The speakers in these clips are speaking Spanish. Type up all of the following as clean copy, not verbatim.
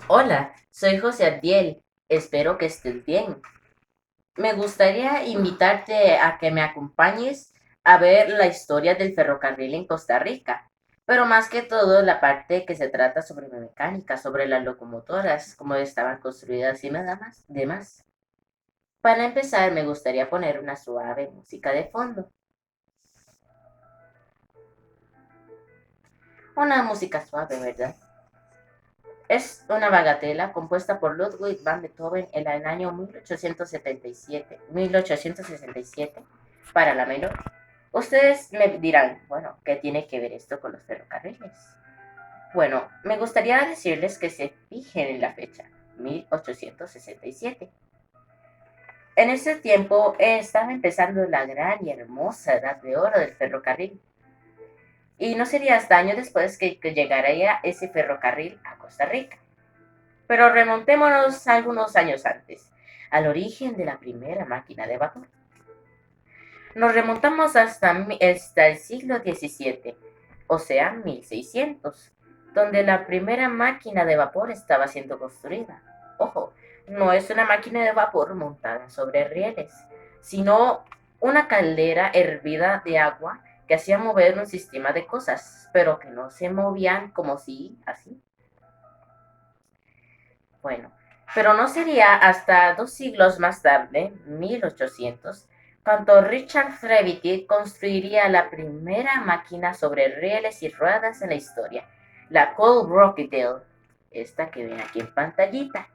Hola, soy José Abdiel. Espero que estés bien. Me gustaría invitarte a que me acompañes a ver la historia del ferrocarril en Costa Rica, pero más que todo la parte que se trata sobre la mecánica, sobre las locomotoras, cómo estaban construidas y nada más, demás. Para empezar, me gustaría poner una suave música de fondo, una música suave, ¿verdad? Es una bagatela compuesta por Ludwig van Beethoven en el año 1867 para la menor. Ustedes me dirán, bueno, ¿qué tiene que ver esto con los ferrocarriles? Bueno, me gustaría decirles que se fijen en la fecha, 1867. En ese tiempo estaba empezando la gran y hermosa edad de oro del ferrocarril. Y no sería hasta años después que llegaría ese ferrocarril a Costa Rica. Pero remontémonos algunos años antes, al origen de la primera máquina de vapor. Nos remontamos hasta el siglo XVII, o sea, 1600, donde la primera máquina de vapor estaba siendo construida. Ojo, no es una máquina de vapor montada sobre rieles, sino una caldera hervida de agua que hacía mover un sistema de cosas, pero que no se movían como si así. Bueno, pero no sería hasta 2 siglos más tarde, 1800, cuando Richard Trevithick construiría la primera máquina sobre rieles y ruedas en la historia, la Coal Crocodile, esta que ven aquí en pantallita.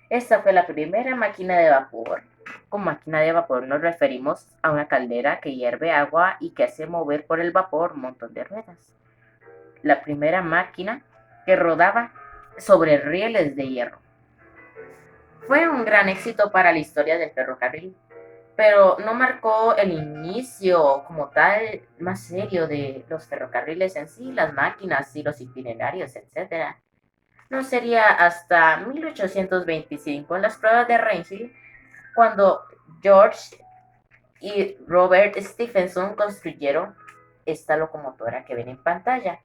Esta fue la primera máquina de vapor. Con máquina de vapor nos referimos a una caldera que hierve agua y que hace mover por el vapor un montón de ruedas. La primera máquina que rodaba sobre rieles de hierro. Fue un gran éxito para la historia del ferrocarril, pero no marcó el inicio como tal más serio de los ferrocarriles en sí, las máquinas y los itinerarios, etcétera. No sería hasta 1825 en las pruebas de Reinhold cuando George y Robert Stephenson construyeron esta locomotora que ven en pantalla,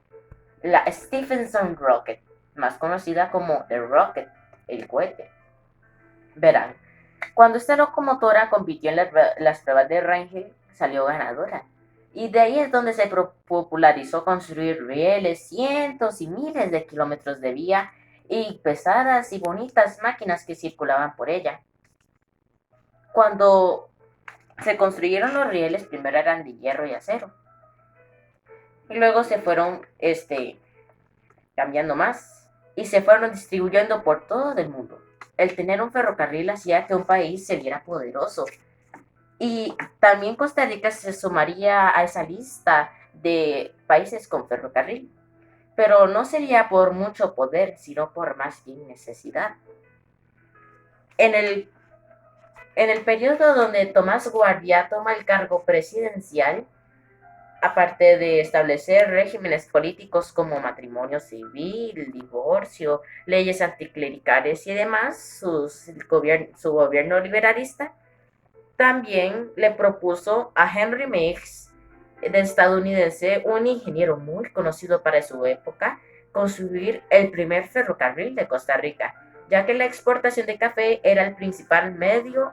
la Stephenson Rocket, más conocida como The Rocket, el cohete. Verán, cuando esta locomotora compitió en las pruebas de Rangel, salió ganadora. Y de ahí es donde se popularizó construir rieles, cientos y miles de kilómetros de vía y pesadas y bonitas máquinas que circulaban por ella. Cuando se construyeron los rieles, primero eran de hierro y acero. Y luego se fueron cambiando más y se fueron distribuyendo por todo el mundo. El tener un ferrocarril hacía que un país se viera poderoso. Y también Costa Rica se sumaría a esa lista de países con ferrocarril, pero no sería por mucho poder, sino por más bien necesidad. En el, en el periodo donde Tomás Guardia toma el cargo presidencial, aparte de establecer regímenes políticos como matrimonio civil, divorcio, leyes anticlericales y demás, su gobierno liberalista, también le propuso a Henry Meigs, de estadounidense, un ingeniero muy conocido para su época, construir el primer ferrocarril de Costa Rica, ya que la exportación de café era el principal medio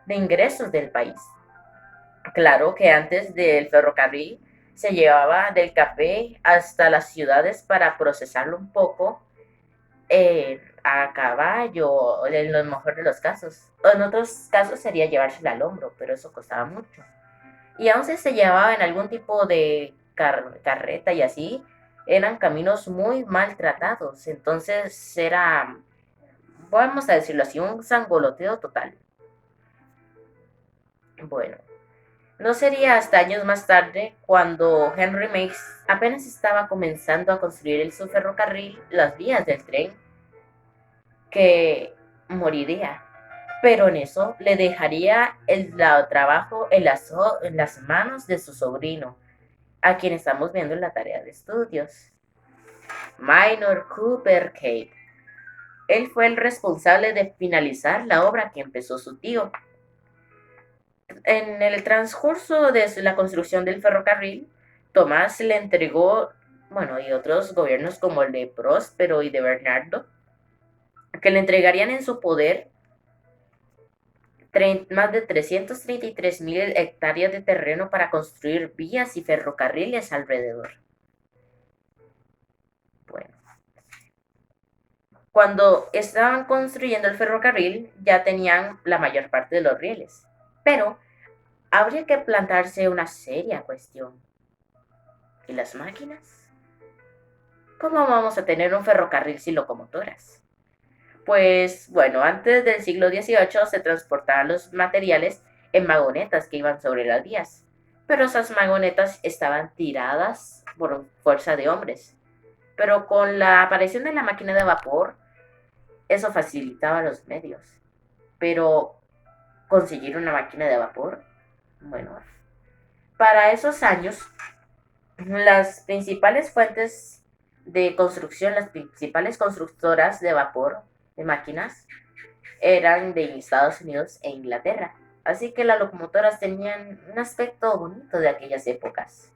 de ingresos del país. Claro que antes del ferrocarril se llevaba del café hasta las ciudades para procesarlo un poco a caballo, en los mejores de los casos. En otros casos sería llevársela al hombro, pero eso costaba mucho. Y aún si se llevaba en algún tipo de carreta y así, eran caminos muy maltratados. Entonces era, vamos a decirlo así, un sangoloteo total. Bueno, no sería hasta años más tarde, cuando Henry Meigs apenas estaba comenzando a construir su ferrocarril, las vías del tren, que moriría. Pero en eso le dejaría trabajo en las manos de su sobrino, a quien estamos viendo en la tarea de estudios, Minor Cooper Cave. Él fue el responsable de finalizar la obra que empezó su tío. En el transcurso de la construcción del ferrocarril, Tomás le entregó, bueno, y otros gobiernos como el de Próspero y de Bernardo, que le entregarían en su poder más de 333,000 hectáreas de terreno para construir vías y ferrocarriles alrededor. Bueno, cuando estaban construyendo el ferrocarril ya tenían la mayor parte de los rieles, pero habría que plantearse una seria cuestión. ¿Y las máquinas? ¿Cómo vamos a tener un ferrocarril sin locomotoras? Pues bueno, antes del siglo XVIII se transportaban los materiales en vagonetas que iban sobre las vías, pero esas vagonetas estaban tiradas por fuerza de hombres. Pero con la aparición de la máquina de vapor, eso facilitaba los medios. Pero conseguir una máquina de vapor, bueno, para esos años, las principales fuentes de construcción, las principales constructoras de vapor, de máquinas, eran de Estados Unidos e Inglaterra. Así que las locomotoras tenían un aspecto bonito de aquellas épocas.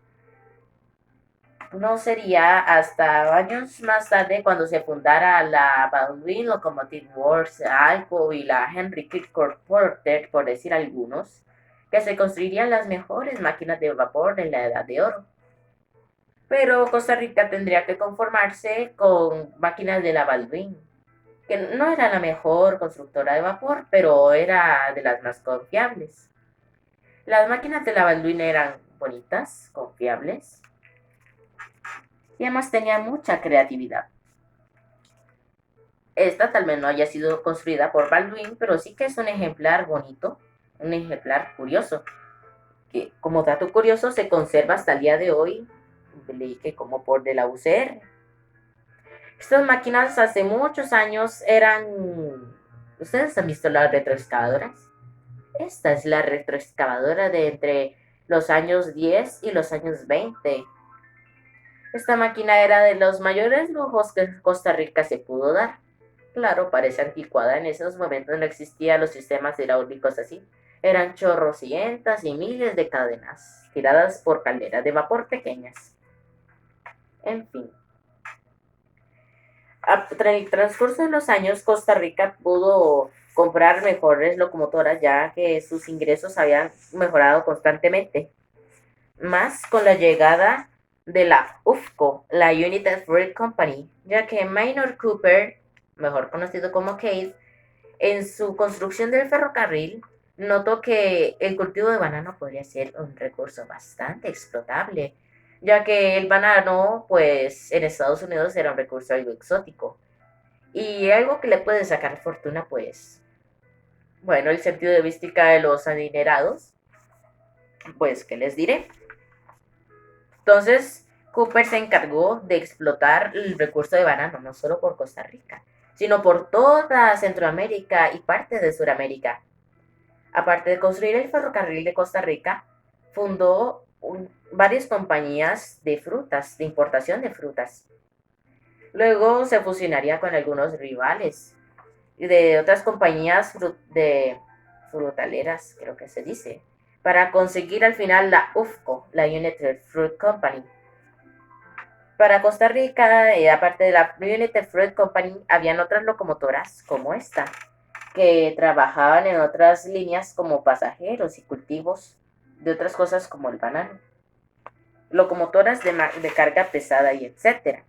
No sería hasta años más tarde cuando se fundara la Baldwin Locomotive Works, Alco y la Henry Kirkcode Porter, por decir algunos, que se construirían las mejores máquinas de vapor en la Edad de Oro. Pero Costa Rica tendría que conformarse con máquinas de la Baldwin, que no era la mejor constructora de vapor, pero era de las más confiables. Las máquinas de la Baldwin eran bonitas, confiables, y además tenían mucha creatividad. Esta tal vez no haya sido construida por Baldwin, pero sí que es un ejemplar bonito, un ejemplar curioso, que como dato curioso se conserva hasta el día de hoy, leí que como por de la UCR. Estas máquinas hace muchos años eran... ¿Ustedes han visto las retroexcavadoras? Esta es la retroexcavadora de entre los años 10 y los años 20. Esta máquina era de los mayores lujos que Costa Rica se pudo dar. Claro, parece anticuada, en esos momentos no existían los sistemas hidráulicos así. Eran chorrocientas y miles de cadenas, tiradas por calderas de vapor pequeñas. En fin. Tras el transcurso de los años, Costa Rica pudo comprar mejores locomotoras ya que sus ingresos habían mejorado constantemente. Más con la llegada de la UFCO, la United Fruit Company, ya que Minor Cooper, mejor conocido como Cade, en su construcción del ferrocarril, notó que el cultivo de banano podría ser un recurso bastante explotable, ya que el banano, pues, en Estados Unidos era un recurso algo exótico. Y algo que le puede sacar fortuna, pues, bueno, el sentido de mística de los adinerados, pues, ¿qué les diré? Entonces, Cooper se encargó de explotar el recurso de banano, no solo por Costa Rica, sino por toda Centroamérica y parte de Sudamérica. Aparte de construir el ferrocarril de Costa Rica, fundó varias compañías de frutas, de importación de frutas. Luego se fusionaría con algunos rivales de otras compañías de frutaleras, creo que se dice, para conseguir al final la UFCO, la United Fruit Company. Para Costa Rica, aparte de la United Fruit Company, habían otras locomotoras como esta, que trabajaban en otras líneas como pasajeros y cultivos de otras cosas como el banano, locomotoras de carga pesada y etcétera.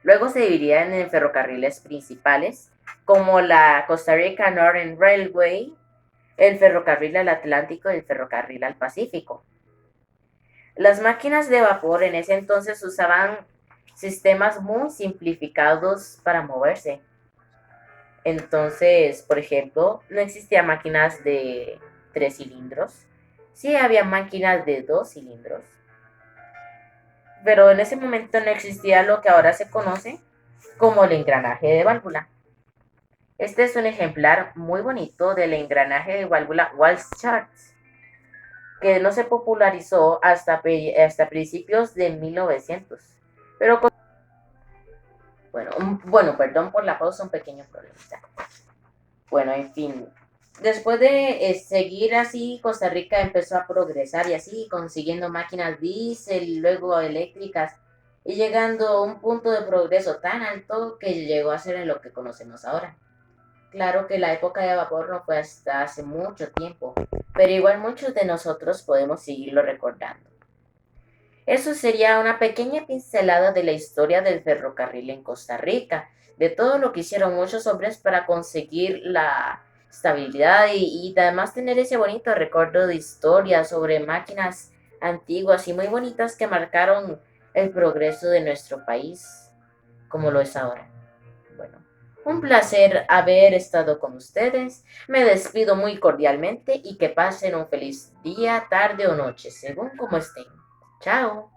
Luego se dividían en ferrocarriles principales como la Costa Rica Northern Railway, el ferrocarril al Atlántico y el ferrocarril al Pacífico. Las máquinas de vapor en ese entonces usaban sistemas muy simplificados para moverse. Entonces, por ejemplo, no existían máquinas de 3 cilindros. Sí había máquinas de 2 cilindros. Pero en ese momento no existía lo que ahora se conoce como el engranaje de válvula. Este es un ejemplar muy bonito del engranaje de válvula Walsh-Schwartz, que no se popularizó hasta principios de 1900. Pero bueno, perdón por la pausa, un pequeño problema. Bueno, en fin, después de seguir así, Costa Rica empezó a progresar y así, consiguiendo máquinas diésel, luego eléctricas, y llegando a un punto de progreso tan alto que llegó a ser en lo que conocemos ahora. Claro que la época de vapor no fue hasta hace mucho tiempo, pero igual muchos de nosotros podemos seguirlo recordando. Eso sería una pequeña pincelada de la historia del ferrocarril en Costa Rica, de todo lo que hicieron muchos hombres para conseguir la estabilidad y además tener ese bonito recuerdo de historia sobre máquinas antiguas y muy bonitas que marcaron el progreso de nuestro país como lo es ahora. Bueno, un placer haber estado con ustedes. Me despido muy cordialmente y que pasen un feliz día, tarde o noche, según como estén. Chao.